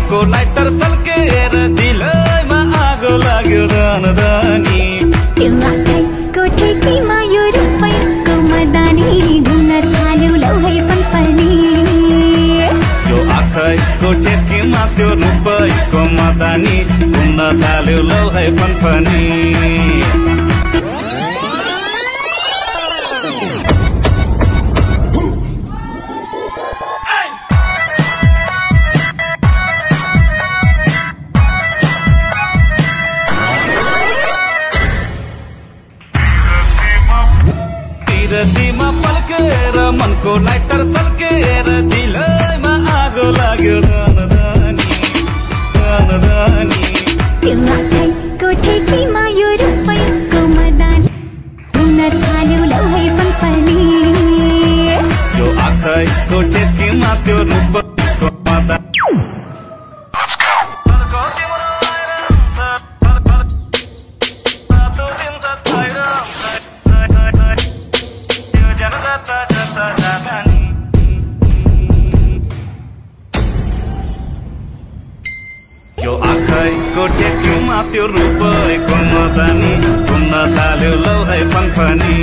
मनको लाइटर सल्केर दिलैमा आगो लाग्यो धनदानी त्यो आँखाको ठेकीमा यो रुपैयाँको मदानी घुम्न थाल्यो लौ है फनफनी यो आँखाको ठेकीमा त्यो रुपैयाँको मदानी घुम्न थाल्यो लौ है फनफनी दिलमा पल्केर मनको लाइटर सल्केर दिलैमा आगो लाग्यो धनदानी धनदानी त्यो आँखाको ठेकीमा यो रुपैयाँको मदानी घुम्न थाल्यो लौ है फनफनी यो आँखाको ठेकीमा त्यो रुपैयाँको मदानी यो आँखाको ठेकीमा त्यो रुपैयाँको मदानी घुम्न थाल्यो लौ है फनफनी